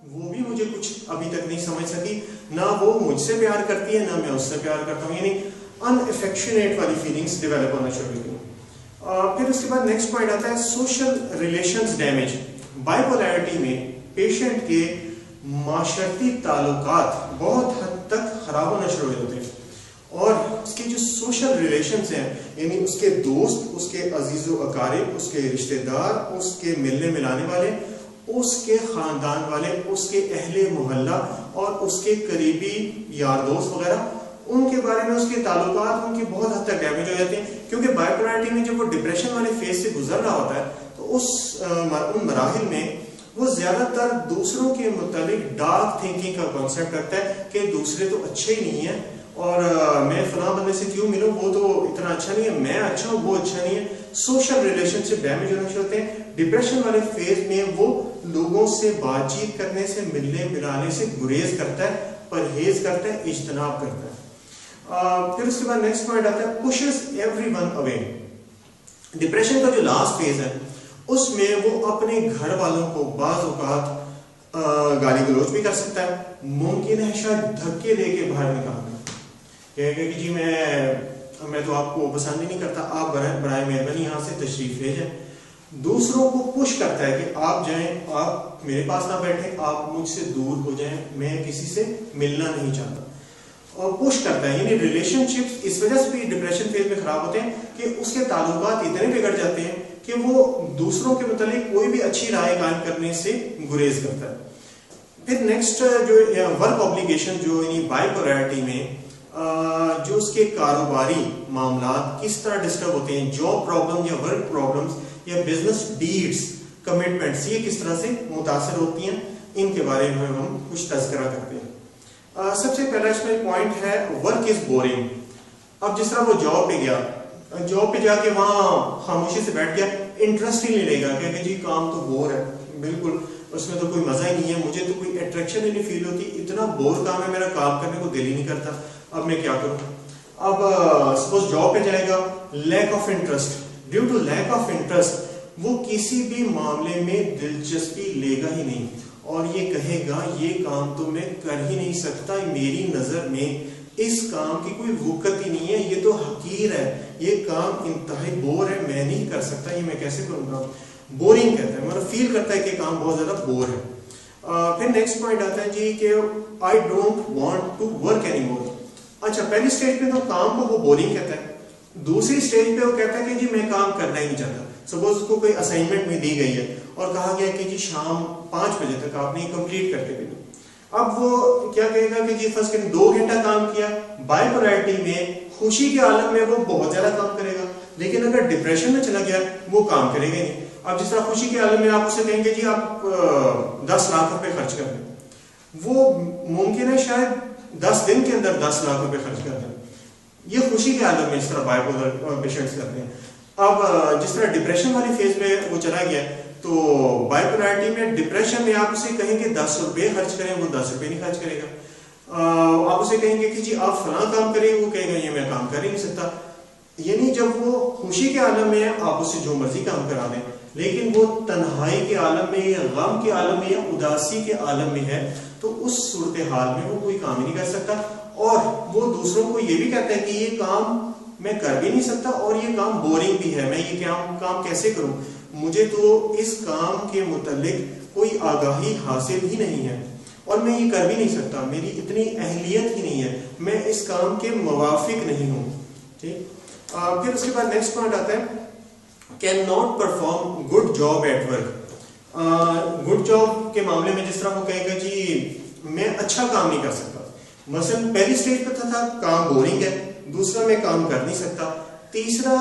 وہ بھی مجھے کچھ ابھی تک نہیں سمجھ سکی, نہ وہ مجھ سے پیار کرتی ہے نہ میں اس سے پیار کرتا ہوں, یعنی ان افیکشنیٹ والی فیلنگس ڈیولپ ہونا شروع ہوئی. پھر اس کے بعد نیکسٹ پوائنٹ آتا ہے social relations damage. By polarity میں پیشنٹ کے معاشرتی تعلقات بہت حد تک خراب ہونا شروع ہو جاتے ہیں, اور اس کے جو سوشل ریلیشنز ہیں, یعنی اس کے دوست, اس کے عزیز و اقارب, اس کے رشتہ دار, اس کے ملنے ملانے والے, اس کے خاندان والے, اس کے اہل محلہ اور اس کے قریبی یار دوست وغیرہ, ان کے بارے میں اس کے تعلقات ان کی بہت حد تک ڈیمیج ہو جاتے ہیں. کیونکہ بائی پولیرٹی میں جب وہ ڈپریشن والے فیز سے گزر رہا ہوتا ہے تو ان مراحل میں وہ زیادہ تر دوسروں کے متعلق ڈارک تھنکنگ کا کانسیپٹ رکھتا ہے کہ دوسرے تو اچھے ہی نہیں ہیں, اور میں فلاں بندے سے کیوں ملوں, وہ تو اتنا اچھا نہیں ہے, میں اچھا ہوں وہ اچھا نہیں ہے. سوشل ریلیشن شپ ڈیمیج ہونا شروع ہوتے ہیں. ڈپریشن والے فیز میں وہ لوگوں سے بات چیت کرنے سے, ملنے ملانے سے گریز کرتا ہے, پرہیز کرتا ہے, اجتناب کرتا ہے. پھر اس کے بعد نیکسٹ پوائنٹ آتا ہے pushes everyone away. ڈپریشن کا جو لاسٹ فیز ہے اس میں وہ اپنے گھر والوں کو بعض اوقات گالی گلوچ بھی کر سکتا ہے, ممکن ہے شاید دھکے دے کے باہر نکال دیں, کہے گا کہ جی میں تو آپ کو پسند ہی نہیں کرتا, آپ برائے مہربانی یہاں سے تشریف لے جائیں. دوسروں کو پش کرتا ہے کہ آپ جائیں, آپ میرے پاس نہ بیٹھیں, آپ مجھ سے دور ہو جائیں, میں کسی سے ملنا نہیں چاہتا, اور پش کرتا ہے. یعنی ریلیشن شپس اس وجہ سے بھی ڈپریشن فیز میں خراب ہوتے ہیں کہ اس کے تعلقات اتنے بگڑ جاتے ہیں کہ وہ دوسروں کے متعلق کوئی بھی اچھی رائے قائم کرنے سے گریز کرتا ہے. پھر نیکسٹ جو ورک اوبلیگیشن, جو یعنی بائی پولیرٹی میں جو اس کے کاروباری معاملات کس طرح ڈسٹرب ہوتے ہیں, جاب پرابلم یا ورک پرابلمس یا بزنس ڈیڈز, کمٹمنٹس, یہ کس طرح سے متاثر ہوتی ہیں, ان کے بارے میں ہم کچھ تذکرہ کرتے ہیں. سب سے پہلا اس میں پوائنٹ ہے ورک از بورنگ. اب جس طرح وہ جاب پہ گیا, جاب پہ جا کے وہاں خاموشی سے بیٹھ گیا, انٹرسٹ ہی نہیں لے گا کہ جی کام تو بور ہے, بالکل اس میں تو کوئی مزہ ہی نہیں ہے, مجھے تو کوئی اٹریکشن ہی نہیں فیل ہوتی, اتنا بور کام ہے, میرا کام کرنے کو دل ہی نہیں کرتا, اب میں کیا کروں. اب سپوز جاب پہ جائے گا, lack of interest, due to lack of interest وہ کسی بھی معاملے میں دلچسپی لے گا ہی نہیں, اور یہ کہے گا یہ کام تو میں کر ہی نہیں سکتا, میری نظر میں اس کام کی کوئی وقت ہی نہیں ہے, یہ تو حقیر ہے, یہ کام انتہائی بور ہے, میں نہیں کر سکتا, یہ میں کیسے کروں گا. بورنگ کہتا ہے, مطلب فیل کرتا ہے کہ کام بہت زیادہ بور ہے. پھر نیکسٹ پوائنٹ آتا ہے جی کہ I don't want to work any more. اچھا, پہلی اسٹیج پہ تو کام کو وہ بورنگ کہتا ہے, دوسری اسٹیج پہ وہ کہتا ہے کہ جی میں کام کرنا ہی نہیں چاہتا. سپوز اس کو کوئی اسائنمنٹ بھی دی گئی ہے اور کہا گیا کہ جی شام 5 بجے تک آپ نے کمپلیٹ کر کے دینی. اب وہ کیا کہے گا کہ جی فرض کریں 2 گھنٹہ کام کیا. بائی پولیرٹی میں خوشی کے عالم میں وہ بہت زیادہ کام کرے گا, لیکن اگر ڈپریشن میں چلا گیا وہ کام کرے گا نہیں. اب جس طرح خوشی کے عالم میں آپ اسے کہیں گے جی آپ 10 لاکھ روپے خرچ کر دیں, وہ ممکن ہے شاید 10 دن کے اندر 10 لاکھ روپے خرچ کر دیں. یہ خوشی کے عالم میں اس طرح بائی پولر پیشنٹس کرتے ہیں. اب جس طرح ڈپریشن والی فیز میں وہ چلا گیا تو بائی پولیرٹی میں ڈپریشن میں آپ اسے کہیں گے 10 روپے خرچ کریں, وہ 10 روپے نہیں خرچ کرے گا. آپ اسے کہیں گے کہ جی آپ فلاں کام کریں, وہ کہے گا یہ میں کام کر ہی نہیں سکتا. یعنی جب وہ خوشی کے عالم میں ہے آپ اسے جو مرضی کام کرا دیں, لیکن وہ تنہائی کے عالم میں یا غم کے عالم میں یا اداسی کے عالم میں ہے تو اس صورتحال میں وہ کوئی کام ہی نہیں کر سکتا, اور وہ دوسروں کو یہ بھی کہتا ہے کہ یہ کام میں کر بھی نہیں سکتا اور یہ کام بورنگ بھی ہے, میں یہ کام کیسے کروں, مجھے تو اس کام کے متعلق کوئی آگاہی حاصل ہی نہیں ہے اور میں یہ کر بھی نہیں سکتا, میری اتنی اہلیت ہی نہیں ہے, میں اس کام کے موافق نہیں ہوں. ٹھیک. پھر اس کے بعد نیکسٹ پوائنٹ آتا ہے can not perform good job at work. Good job کے معاملے میں جس طرح وہ کہے گا جی میں اچھا کام نہیں کر سکتا. مثلا پہلی سٹیج پہ تھا کام بورنگ ہے, دوسرا میں کام کر نہیں سکتا, تیسرا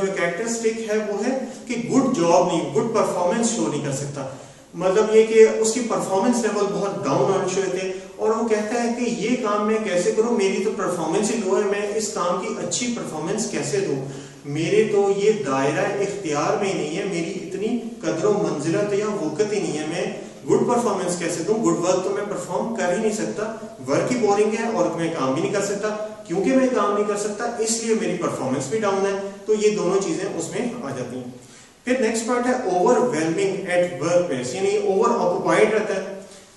جو کیریکٹرسٹک ہے وہ ہے کہ گڈ جاب نہیں, گڈ پرفارمنس شو نہیں کر سکتا. مطلب یہ کہ اس کی پرفارمنس لیول بہت ڈاؤن ہونے شروع ہوتے ہیں اور وہ کہتا ہے کہ یہ کام میں کیسے کروں, میری تو پرفارمنس ہی لو ہے, میں اس کام کی اچھی پرفارمنس کیسے دوں, میرے تو یہ دائرہ اختیار میں ہی نہیں ہے, میری اتنی قدر و منزلت یا وقت ہی نہیں ہے, میں گڈ پرفارمنس کیسے دوں, گڈ ورک تو میں پرفارم کر ہی نہیں سکتا, ورک ہی بورنگ ہے اور میں کام بھی نہیں کر سکتا, کیونکہ میں کام نہیں کر سکتا اس لیے میری پرفارمنس بھی ڈاؤن ہے. تو یہ دونوں چیزیں اس میں آ جاتی ہیں. پھر نیکسٹ پارٹ ہے overwhelming at workplace, یعنی اوور آکوپائڈ رہتا ہے.